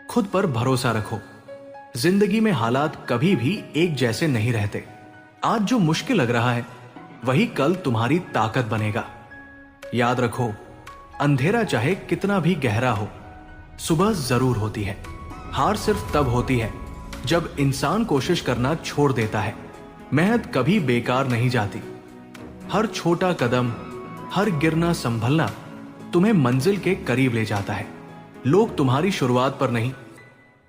खुद पर भरोसा रखो। जिंदगी में हालात कभी भी एक जैसे नहीं रहते। आज जो मुश्किल लग रहा है वही कल तुम्हारी ताकत बनेगा। याद रखो, अंधेरा चाहे कितना भी गहरा हो, सुबह जरूर होती है। हार सिर्फ तब होती है जब इंसान कोशिश करना छोड़ देता है। मेहनत कभी बेकार नहीं जाती। हर छोटा कदम, हर गिरना संभलना तुम्हें मंजिल के करीब ले जाता है। लोग तुम्हारी शुरुआत पर नहीं,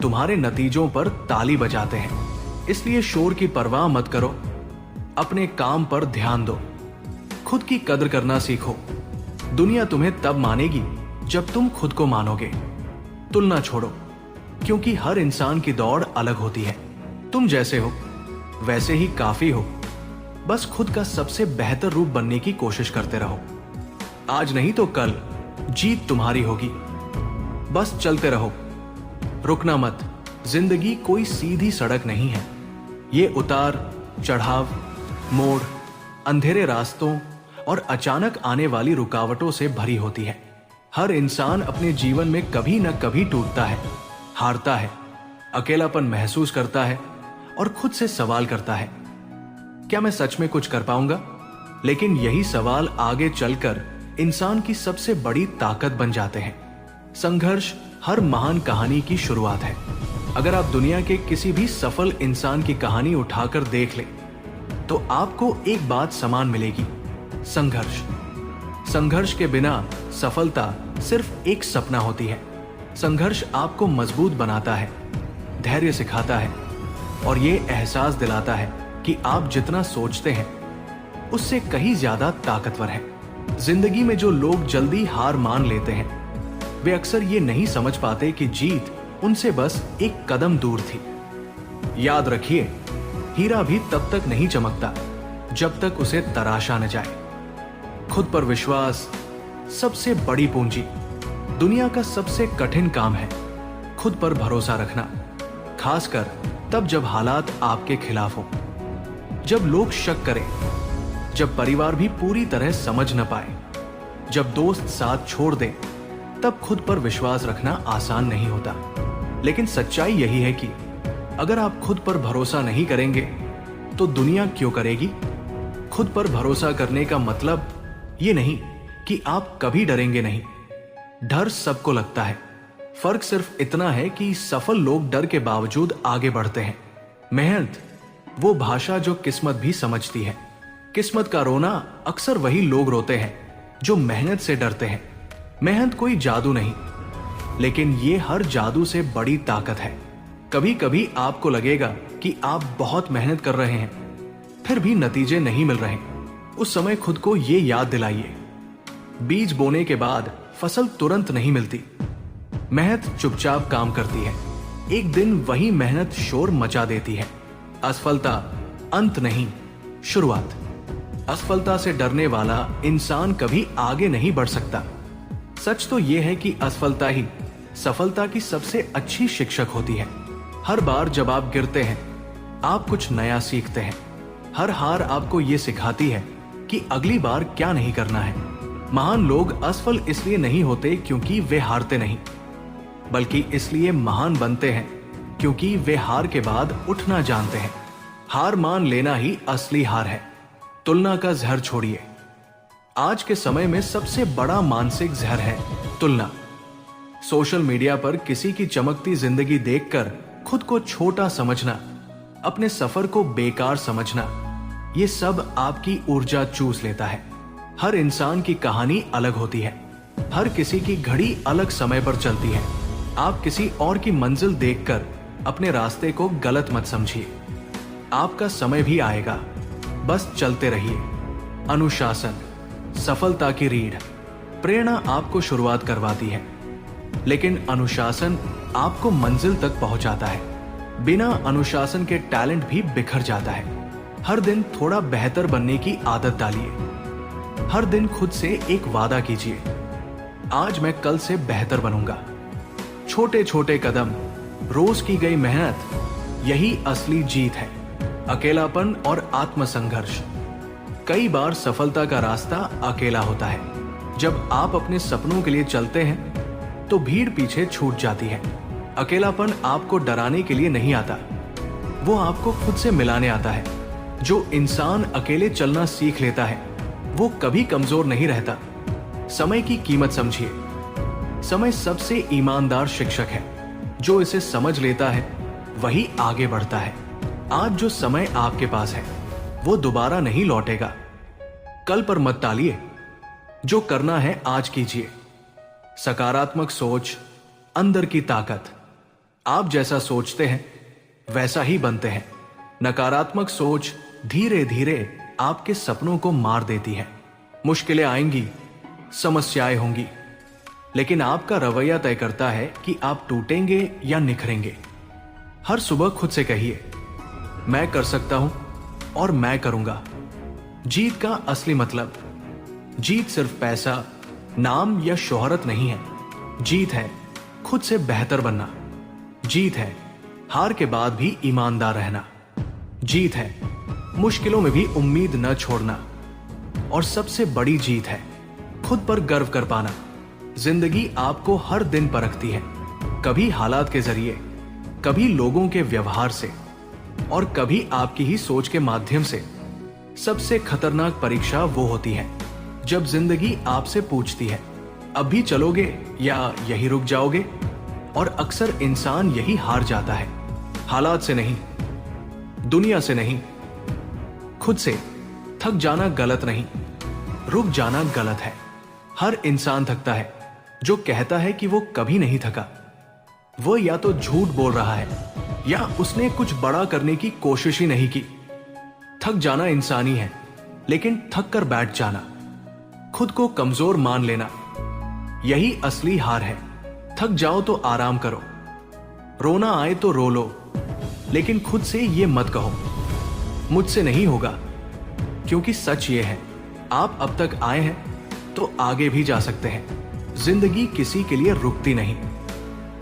तुम्हारे नतीजों पर ताली बजाते हैं। इसलिए शोर की परवाह मत करो, अपने काम पर ध्यान दो। खुद की कद्र करना सीखो। दुनिया तुम्हें तब मानेगी जब तुम खुद को मानोगे। तुलना छोड़ो, क्योंकि हर इंसान की दौड़ अलग होती है। तुम जैसे हो वैसे ही काफी हो। बस खुद का सबसे बेहतर रूप बनने की कोशिश करते रहो। आज नहीं तो कल जीत तुम्हारी होगी। बस चलते रहो, रुकना मत। जिंदगी कोई सीधी सड़क नहीं है। ये उतार चढ़ाव, मोड़, अंधेरे रास्तों और अचानक आने वाली रुकावटों से भरी होती है। हर इंसान अपने जीवन में कभी न कभी टूटता है, हारता है, अकेलापन महसूस करता है और खुद से सवाल करता है, क्या मैं सच में कुछ कर पाऊंगा? लेकिन यही सवाल आगे चलकर इंसान की सबसे बड़ी ताकत बन जाते हैं। संघर्ष हर महान कहानी की शुरुआत है। अगर आप दुनिया के किसी भी सफल इंसान की कहानी उठाकर देख लें तो आपको एक बात समान मिलेगी, संघर्ष। संघर्ष के बिना सफलता सिर्फ एक सपना होती है। संघर्ष आपको मजबूत बनाता है, धैर्य सिखाता है और ये एहसास दिलाता है कि आप जितना सोचते हैं उससे कहीं ज्यादा ताकतवर हैं। जिंदगी में जो लोग जल्दी हार मान लेते हैं वे अक्सर ये नहीं समझ पाते कि जीत उनसे बस एक कदम दूर थी। याद रखिए, हीरा भी तब तक नहीं चमकता जब तक उसे तराशा न जाए। खुद पर विश्वास सबसे बड़ी पूंजी। दुनिया का सबसे कठिन काम है खुद पर भरोसा रखना, खासकर तब जब हालात आपके खिलाफ हो, जब लोग शक करें, जब परिवार भी पूरी तरह समझ न पाए, जब दोस्त साथ छोड़ दे। तब खुद पर विश्वास रखना आसान नहीं होता। लेकिन सच्चाई यही है कि अगर आप खुद पर भरोसा नहीं करेंगे तो दुनिया क्यों करेगी? खुद पर भरोसा करने का मतलब ये नहीं कि आप कभी डरेंगे नहीं। डर सबको लगता है। फर्क सिर्फ इतना है कि सफल लोग डर के बावजूद आगे बढ़ते हैं। मेहनत वो भाषा जो किस्मत भी समझती है। किस्मत का रोना अक्सर वही लोग रोते हैं जो मेहनत से डरते हैं। मेहनत कोई जादू नहीं, लेकिन ये हर जादू से बड़ी ताकत है। कभी कभी आपको लगेगा कि आप बहुत मेहनत कर रहे हैं, फिर भी नतीजे नहीं मिल रहे। उस समय खुद को ये याद दिलाइए, बीज बोने के बाद फसल तुरंत नहीं मिलती। मेहनत चुपचाप काम करती है। एक दिन वही मेहनत शोर मचा देती है। असफलता अंत नहीं, शुरुआत। असफलता से डरने वाला इंसान कभी आगे नहीं बढ़ सकता। सच तो यह है कि असफलता ही सफलता की सबसे अच्छी शिक्षक होती है। हर बार जब आप गिरते हैं आप कुछ नया सीखते हैं। हर हार आपको यह सिखाती है कि अगली बार क्या नहीं करना है। महान लोग असफल इसलिए नहीं होते क्योंकि वे हारते नहीं, बल्कि इसलिए महान बनते हैं क्योंकि वे हार के बाद उठना जानते हैं। हार मान लेना ही असली हार है। तुलना का जहर छोड़िए। आज के समय में सबसे बड़ा मानसिक जहर है तुलना। सोशल मीडिया पर किसी की चमकती जिंदगी देखकर खुद को छोटा समझना, अपने सफर को बेकार समझना, ये सब आपकी ऊर्जा चूस लेता है। हर इंसान की कहानी अलग होती है। हर किसी की घड़ी अलग समय पर चलती है। आप किसी और की मंजिल देखकर अपने रास्ते को गलत मत समझिए। आपका समय भी आएगा, बस चलते रहिए। अनुशासन सफलता की रीढ़। प्रेरणा आपको शुरुआत करवाती है, लेकिन अनुशासन आपको मंजिल तक पहुंचाता है। बिना अनुशासन के टैलेंट भी बिखर जाता है। हर दिन थोड़ा बेहतर बनने की आदत डालिए। हर दिन खुद से एक वादा कीजिए, आज मैं कल से बेहतर बनूंगा। छोटे छोटे कदम, रोज की गई मेहनत, यही असली जीत है। अकेलापन और आत्मसंघर्ष। कई बार सफलता का रास्ता अकेला होता है। जब आप अपने सपनों के लिए चलते हैं तो भीड़ पीछे छूट जाती है। अकेलापन आपको डराने के लिए नहीं आता, वो आपको खुद से मिलाने आता है। जो इंसान अकेले चलना सीख लेता है वो कभी कमजोर नहीं रहता। समय की कीमत समझिए। समय सबसे ईमानदार शिक्षक है। जो इसे समझ लेता है वही आगे बढ़ता है। आज जो समय आपके पास है वो दोबारा नहीं लौटेगा। कल पर मत टालिए, जो करना है आज कीजिए। सकारात्मक सोच, अंदर की ताकत। आप जैसा सोचते हैं वैसा ही बनते हैं। नकारात्मक सोच धीरे धीरे आपके सपनों को मार देती है। मुश्किलें आएंगी, समस्याएं होंगी, लेकिन आपका रवैया तय करता है कि आप टूटेंगे या निखरेंगे। हर सुबह खुद से कहिए, मैं कर सकता हूं और मैं करूंगा। जीत का असली मतलब, जीत सिर्फ पैसा, नाम या शोहरत नहीं है। जीत है खुद से बेहतर बनना। जीत है हार के बाद भी ईमानदार रहना। जीत है मुश्किलों में भी उम्मीद न छोड़ना। और सबसे बड़ी जीत है खुद पर गर्व कर पाना। जिंदगी आपको हर दिन परखती है, कभी हालात के जरिए, कभी लोगों के व्यवहार से, और कभी आपकी ही सोच के माध्यम से। सबसे खतरनाक परीक्षा वो होती है जब जिंदगी आपसे पूछती है, अब भी चलोगे या यही रुक जाओगे? और अक्सर इंसान यही हार जाता है। हालात से नहीं, दुनिया से नहीं, खुद से। थक जाना गलत नहीं, रुक जाना गलत है। हर इंसान थकता है। जो कहता है कि वो कभी नहीं थका, वो या तो झूठ बोल रहा है या उसने कुछ बड़ा करने की कोशिश ही नहीं की। थक जाना इंसानी है, लेकिन थक कर बैठ जाना, खुद को कमजोर मान लेना, यही असली हार है। थक जाओ तो आराम करो, रोना आए तो रो लो, लेकिन खुद से ये मत कहो मुझसे नहीं होगा, क्योंकि सच ये है, आप अब तक आए हैं तो आगे भी जा सकते हैं। जिंदगी किसी के लिए रुकती नहीं।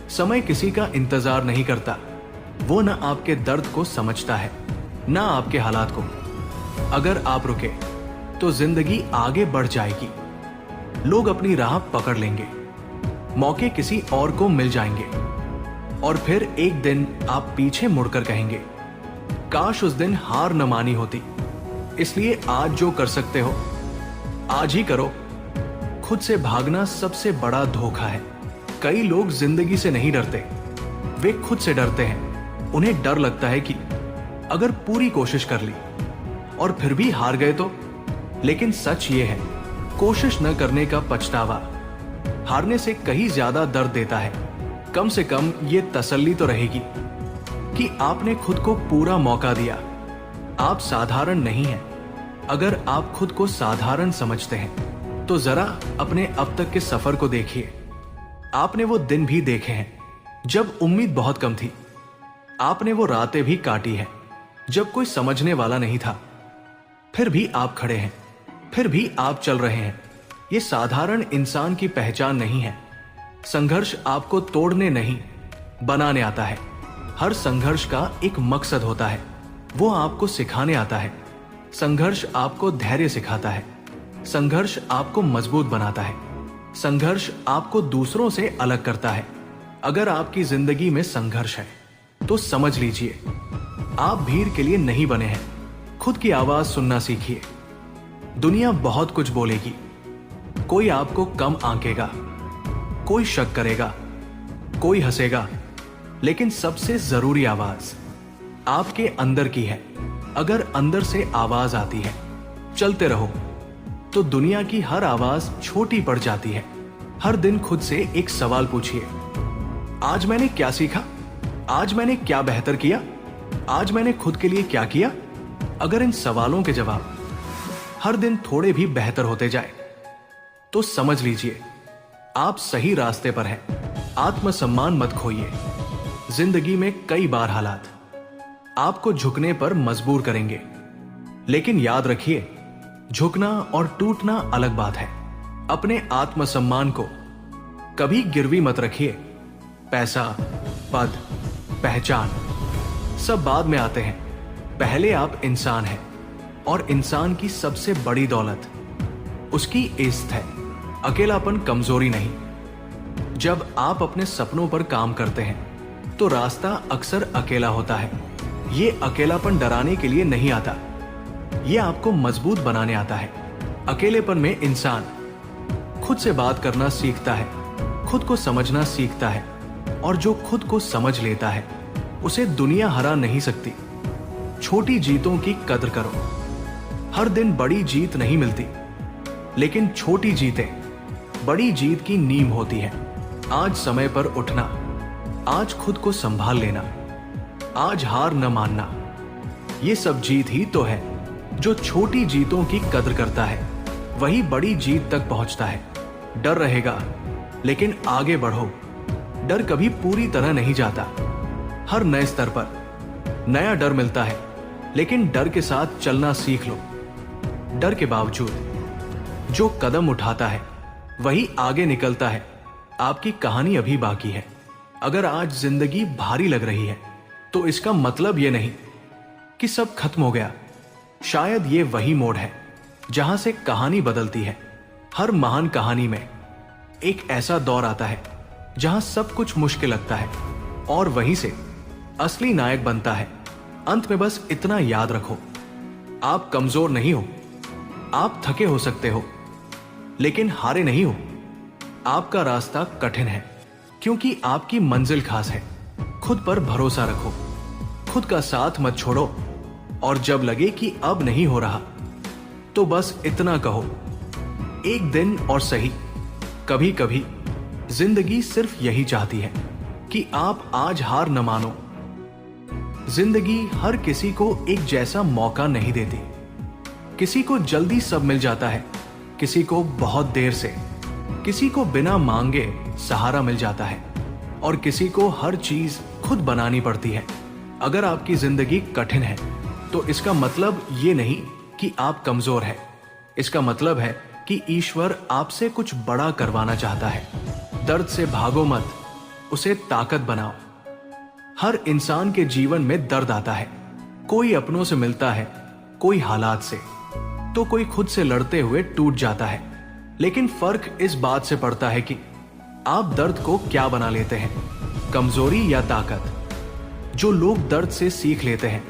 समय किसी का इंतजार नहीं करता। वो ना आपके दर्द को समझता है, ना आपके हालात को। अगर आप रुके तो जिंदगी आगे बढ़ जाएगी। लोग अपनी राह पकड़ लेंगे, मौके किसी और को मिल जाएंगे, और फिर एक दिन आप पीछे मुड़कर कहेंगे, काश उस दिन हार न मानी होती। इसलिए आज जो कर सकते हो आज ही करो। खुद से भागना सबसे बड़ा धोखा है। कई लोग जिंदगी से नहीं डरते, वे खुद से डरते हैं। उन्हें डर लगता है कि अगर पूरी कोशिश कर ली और फिर भी हार गए तो। लेकिन सच ये है, कोशिश न करने का पछतावा हारने से कहीं ज्यादा दर्द देता है। कम से कम ये तसल्ली तो रहेगी कि आपने खुद को पूरा मौका दिया। आप साधारण नहीं हैं। अगर आप खुद को साधारण समझते हैं तो जरा अपने अब तक के सफर को देखिए। आपने वो दिन भी देखे हैं जब उम्मीद बहुत कम थी। आपने वो रातें भी काटी हैं जब कोई समझने वाला नहीं था। फिर भी आप खड़े हैं, फिर भी आप चल रहे हैं। ये साधारण इंसान की पहचान नहीं है। संघर्ष आपको तोड़ने नहीं, बनाने आता है। हर संघर्ष का एक मकसद होता है, वो आपको सिखाने आता है। संघर्ष आपको धैर्य सिखाता है। संघर्ष आपको मजबूत बनाता है। संघर्ष आपको दूसरों से अलग करता है। अगर आपकी जिंदगी में संघर्ष है तो समझ लीजिए आप भीड़ के लिए नहीं बने हैं। खुद की आवाज सुनना सीखिए। दुनिया बहुत कुछ बोलेगी, कोई आपको कम आंकेगा, कोई शक करेगा, कोई हंसेगा, लेकिन सबसे जरूरी आवाज आपके अंदर की है। अगर अंदर से आवाज आती है, चलते रहो, तो दुनिया की हर आवाज छोटी पड़ जाती है। हर दिन खुद से एक सवाल पूछिए, आज मैंने क्या सीखा? आज मैंने क्या बेहतर किया? आज मैंने खुद के लिए क्या किया? अगर इन सवालों के जवाब हर दिन थोड़े भी बेहतर होते जाए तो समझ लीजिए आप सही रास्ते पर हैं। आत्मसम्मान मत खोइए। जिंदगी में कई बार हालात आपको झुकने पर मजबूर करेंगे, लेकिन याद रखिए, झुकना और टूटना अलग बात है। अपने आत्मसम्मान को कभी गिरवी मत रखिए। पैसा, पद, पहचान सब बाद में आते हैं। पहले आप इंसान हैं, और इंसान की सबसे बड़ी दौलत उसकी इज्जत है। अकेलापन कमजोरी नहीं। जब आप अपने सपनों पर काम करते हैं तो रास्ता अक्सर अकेला होता है। ये अकेलापन डराने के लिए नहीं आता, ये आपको मजबूत बनाने आता है। अकेलेपन में इंसान खुद से बात करना सीखता है, खुद को समझना सीखता है, और जो खुद को समझ लेता है उसे दुनिया हरा नहीं सकती। छोटी जीतों की कद्र करो। हर दिन बड़ी जीत नहीं मिलती, लेकिन छोटी जीतें बड़ी जीत की नींव होती है। आज समय पर उठना, आज खुद को संभाल लेना, आज हार न मानना, ये सब जीत ही तो है। जो छोटी जीतों की कद्र करता है वही बड़ी जीत तक पहुंचता है। डर रहेगा लेकिन आगे बढ़ो। डर कभी पूरी तरह नहीं जाता। हर नए स्तर पर नया डर मिलता है, लेकिन डर के साथ चलना सीख लो। डर के बावजूद जो कदम उठाता है वही आगे निकलता है। आपकी कहानी अभी बाकी है। अगर आज जिंदगी भारी लग रही है तो इसका मतलब यह नहीं कि सब खत्म हो गया। शायद ये वही मोड़ है जहां से कहानी बदलती है। हर महान कहानी में एक ऐसा दौर आता है जहां सब कुछ मुश्किल लगता है और वहीं से असली नायक बनता है। अंत में बस इतना याद रखो, आप कमजोर नहीं हो। आप थके हो सकते हो, लेकिन हारे नहीं हो। आपका रास्ता कठिन है क्योंकि आपकी मंजिल खास है। खुद पर भरोसा रखो, खुद का साथ मत छोड़ो, और जब लगे कि अब नहीं हो रहा तो बस इतना कहो, एक दिन और सही। कभी कभी जिंदगी सिर्फ यही चाहती है कि आप आज हार न मानो। जिंदगी हर किसी को एक जैसा मौका नहीं देती। किसी को जल्दी सब मिल जाता है, किसी को बहुत देर से, किसी को बिना मांगे सहारा मिल जाता है, और किसी को हर चीज खुद बनानी पड़ती है। अगर आपकी जिंदगी कठिन है तो इसका मतलब ये नहीं कि आप कमजोर हैं। इसका मतलब है कि ईश्वर आपसे कुछ बड़ा करवाना चाहता है। दर्द से भागो मत, उसे ताकत बनाओ। हर इंसान के जीवन में दर्द आता है। कोई अपनों से मिलता है, कोई हालात से, तो कोई खुद से लड़ते हुए टूट जाता है। लेकिन फर्क इस बात से पड़ता है कि आप दर्द को क्या बना लेते हैं, कमजोरी या ताकत। जो लोग दर्द से सीख लेते हैं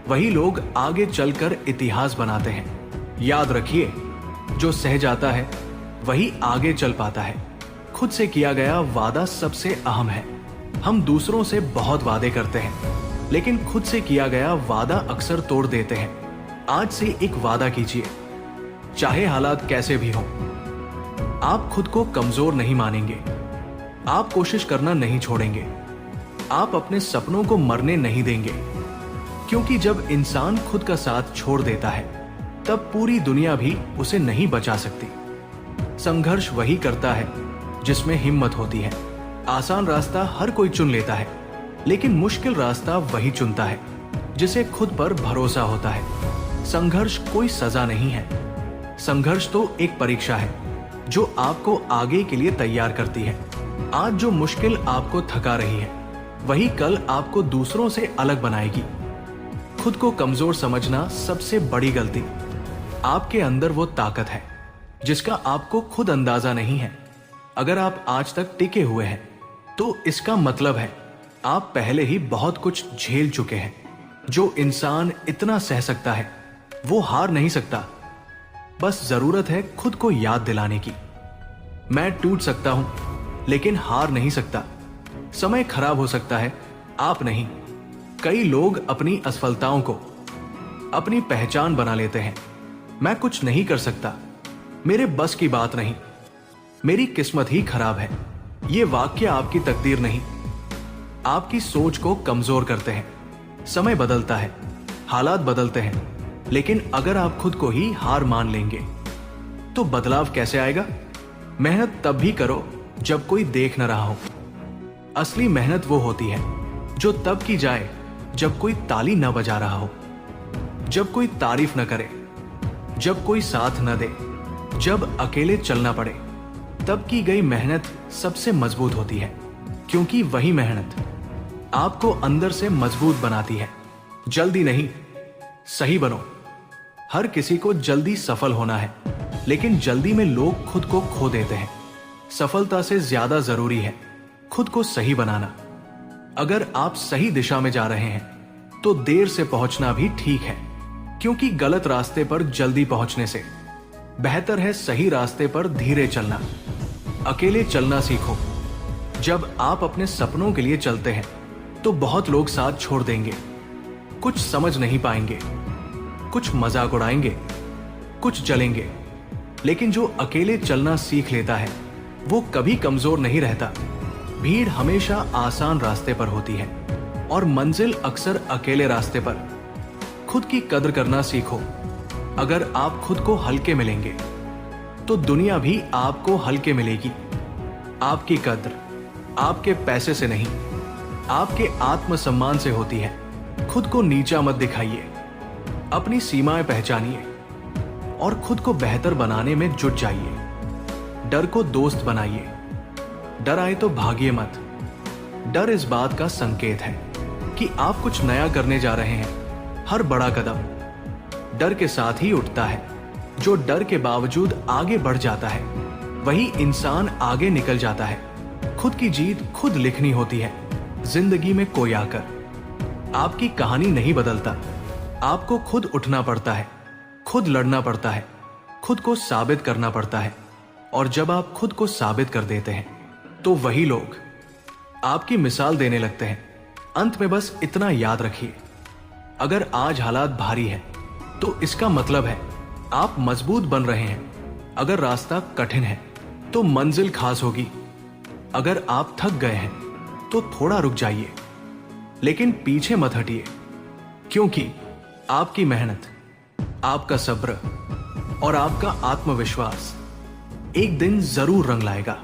वही लोग आगे चलकर इतिहास बनाते हैं। याद रखिए, जो सह जाता है वही आगे चल पाता है। खुद से किया गया वादा सबसे अहम है। हम दूसरों से बहुत वादे करते हैं, लेकिन खुद से किया गया वादा अक्सर तोड़ देते हैं। आज से एक वादा कीजिए, चाहे हालात कैसे भी हों। आप खुद को कमजोर नहीं मानेंगे, आप कोशिश करना नहीं छोड़ेंगे, आप अपने सपनों को मरने नहीं देंगे। क्योंकि जब इंसान खुद का साथ छोड़ देता है तब पूरी दुनिया भी उसे नहीं बचा सकती। संघर्ष वही करता है जिसमें हिम्मत होती है। आसान रास्ता हर कोई चुन लेता है, लेकिन मुश्किल रास्ता वही चुनता है जिसे खुद पर भरोसा होता है। संघर्ष कोई सजा नहीं है, संघर्ष तो एक परीक्षा है जो आपको आगे के लिए तैयार करती है। आज जो मुश्किल आपको थका रही है वही कल आपको दूसरों से अलग बनाएगी। खुद को कमजोर समझना सबसे बड़ी गलती। आपके अंदर वो ताकत है जिसका आपको खुद अंदाजा नहीं है। अगर आप आज तक टिके हुए हैं तो इसका मतलब है आप पहले ही बहुत कुछ झेल चुके हैं। जो इंसान इतना सह सकता है वो हार नहीं सकता। बस जरूरत है खुद को याद दिलाने की। मैं टूट सकता हूं लेकिन हार नहीं सकता। समय खराब हो सकता है, आप नहीं। कई लोग अपनी असफलताओं को अपनी पहचान बना लेते हैं। मैं कुछ नहीं कर सकता, मेरे बस की बात नहीं, मेरी किस्मत ही खराब है। ये वाक्य आपकी तकदीर नहीं, आपकी सोच को कमजोर करते हैं। समय बदलता है, हालात बदलते हैं, लेकिन अगर आप खुद को ही हार मान लेंगे तो बदलाव कैसे आएगा? मेहनत तब भी करो जब कोई देख न रहा हो। असली मेहनत वो होती है जो तब की जाए जब कोई ताली न बजा रहा हो, जब कोई तारीफ न करे, जब कोई साथ न दे, जब अकेले चलना पड़े। तब की गई मेहनत सबसे मजबूत होती है, क्योंकि वही मेहनत आपको अंदर से मजबूत बनाती है। जल्दी नहीं, सही बनो। हर किसी को जल्दी सफल होना है, लेकिन जल्दी में लोग खुद को खो देते हैं। सफलता से ज्यादा जरूरी है खुद को सही बनाना। अगर आप सही दिशा में जा रहे हैं तो देर से पहुंचना भी ठीक है, क्योंकि गलत रास्ते पर जल्दी पहुंचने से बेहतर है सही रास्ते पर धीरे चलना। अकेले चलना सीखो। जब आप अपने सपनों के लिए चलते हैं तो बहुत लोग साथ छोड़ देंगे, कुछ समझ नहीं पाएंगे, कुछ मजाक उड़ाएंगे, कुछ जलेंगे। लेकिन जो अकेले चलना सीख लेता है वो कभी कमजोर नहीं रहता। भीड़ हमेशा आसान रास्ते पर होती है और मंजिल अक्सर अकेले रास्ते पर। खुद की कद्र करना सीखो। अगर आप खुद को हल्के मिलेंगे तो दुनिया भी आपको हल्के मिलेगी। आपकी कद्र आपके पैसे से नहीं, आपके आत्मसम्मान से होती है। खुद को नीचा मत दिखाइए, अपनी सीमाएं पहचानिए और खुद को बेहतर बनाने में जुट जाइए। डर को दोस्त बनाइए, डर आए तो भागिए मत। डर इस बात का संकेत है कि आप कुछ नया करने जा रहे हैं। हर बड़ा कदम डर के साथ ही उठता है। जो डर के बावजूद आगे बढ़ जाता है वही इंसान आगे निकल जाता है। खुद की जीत खुद लिखनी होती है। जिंदगी में कोई आकर आपकी कहानी नहीं बदलता। आपको खुद उठना पड़ता है, खुद लड़ना पड़ता है, खुद को साबित करना पड़ता है। और जब आप खुद को साबित कर देते हैं तो वही लोग आपकी मिसाल देने लगते हैं। अंत में बस इतना याद रखिए, अगर आज हालात भारी है तो इसका मतलब है आप मजबूत बन रहे हैं। अगर रास्ता कठिन है तो मंजिल खास होगी। अगर आप थक गए हैं तो थोड़ा रुक जाइए, लेकिन पीछे मत हटिए, क्योंकि आपकी मेहनत, आपका सब्र और आपका आत्मविश्वास एक दिन जरूर रंग लाएगा।